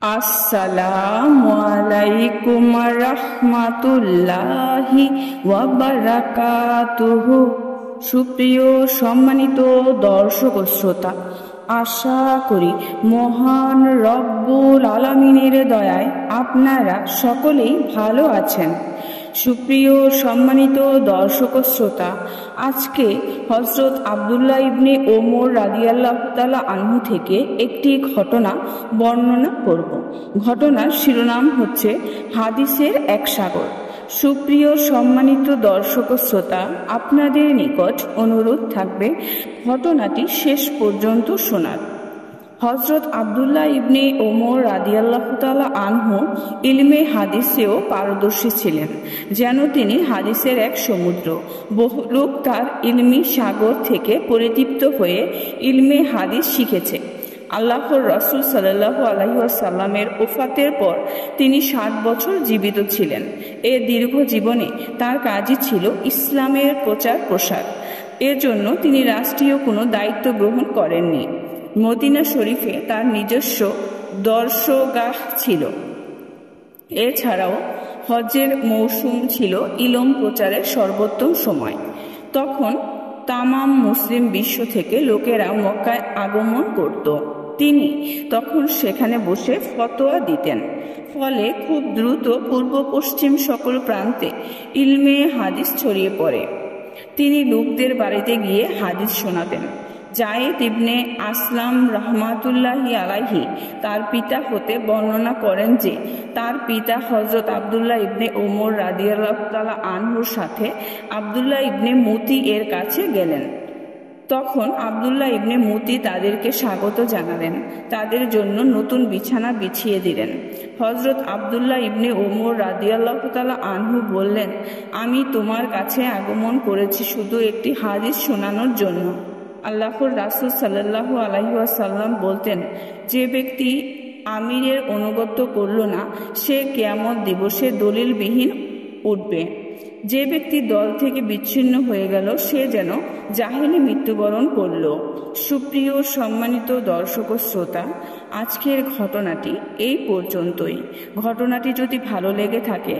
আসসালামু আলাইকুম রাহমাতুল্লাহি ওয়া বারাকাতুহু। সুপ্রিয় সম্মানিত দর্শক ও শ্রোতা, আশা করি মহান রব্বুল আলামিনের দয়ায় আপনারা সকলেই ভালো আছেন। সুপ্রিয় সম্মানিত দর্শক ও শ্রোতা, আজকে হযরত আব্দুল্লাহ ইবনে ওমর রাদিয়াল্লাহু তাআলা আনহু থেকে একটি ঘটনা বর্ণনা করব। ঘটনার শিরোনাম হচ্ছে হাদিসের এক সাগর। সুপ্রিয় সম্মানিত দর্শক ও শ্রোতা, আপনাদের নিকট অনুরোধ থাকবে ঘটনাটি শেষ পর্যন্ত শোনার। হযরত আব্দুল্লাহ ইবনে ওমর রাদিয়াল্লাহু তাআলা আনহু ইলমে হাদিসেও পারদর্শী ছিলেন, যেন তিনি হাদিসের এক সমুদ্র। বহু লোক তার ইলমি সাগর থেকে পরিতৃপ্ত হয়ে ইলমে হাদিস শিখেছে। আল্লাহর রাসূল সাল্লাল্লাহু আলাইহি ওয়াসাল্লামের ওফাতের পর তিনি 60 বছর জীবিত ছিলেন। এ দীর্ঘ জীবনে তার কাজই ছিল ইসলামের প্রচার প্রসার। এর জন্য তিনি রাষ্ট্রীয় কোনো দায়িত্ব গ্রহণ করেননি। মদিনা শরীফে তার নিজস্ব দর্শগাহ ছিল। এছাড়াও হজ্জের মৌসুম ছিল ইলম প্রচারের সর্বোত্তম সময়। তখন তামাম মুসলিম বিশ্ব থেকে লোকেরা মক্কায় আগমন করত। তিনি তখন সেখানে বসে ফতোয়া দিতেন। ফলে খুব দ্রুত পূর্ব পশ্চিম সকল প্রান্তে ইলমে হাদিস ছড়িয়ে পড়ে। তিনি লোকদের বাড়িতে গিয়ে হাদিস শোনাতেন। যায়েদ ইবনে আসলাম রাহমাতুল্লাহি আলাইহি তার পিতা হতে বর্ণনা করেন যে তার পিতা হযরত আব্দুল্লাহ ইবনে ওমর রাদিয়াল্লাহু তাআলা আনহুর সাথে আব্দুল্লাহ ইবনে মুতি এর কাছে গেলেন। তখন আব্দুল্লাহ ইবনে মুতি তাদেরকে স্বাগত জানালেন, তাদের জন্য নতুন বিছানা বিছিয়ে দিলেন। হযরত আব্দুল্লাহ ইবনে ওমর রাদিয়াল্লাহু তাআলা আনহু বললেন, আমি তোমার কাছে আগমন করেছি শুধু একটি হাদিস শোনানোর জন্য। আল্লাহর রাসূল সাল্লাল্লাহু আলাইহি ওয়াসাল্লাম বলতেন, যে ব্যক্তি আমিরের আনুগত্য করল না সে কিয়ামত দিবসে দলিলবিহীন উঠবে। যে ব্যক্তি দল থেকে বিচ্ছিন্ন হয়ে গেল সে যেন জাহেলি মৃত্যুবরণ করল। সুপ্রিয় সম্মানিত দর্শক ও শ্রোতা, আজকের ঘটনাটি এই পর্যন্তই। ঘটনাটি যদি ভালো লেগে থাকে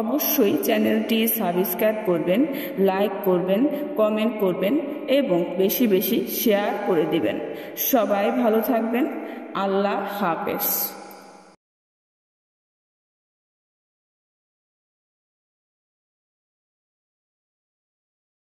অবশ্যই চ্যানেলটি সাবস্ক্রাইব করবেন, লাইক করবেন, কমেন্ট করবেন এবং বেশি বেশি শেয়ার করে দিবেন। সবাই ভালো থাকবেন। আল্লাহ হাফেজ।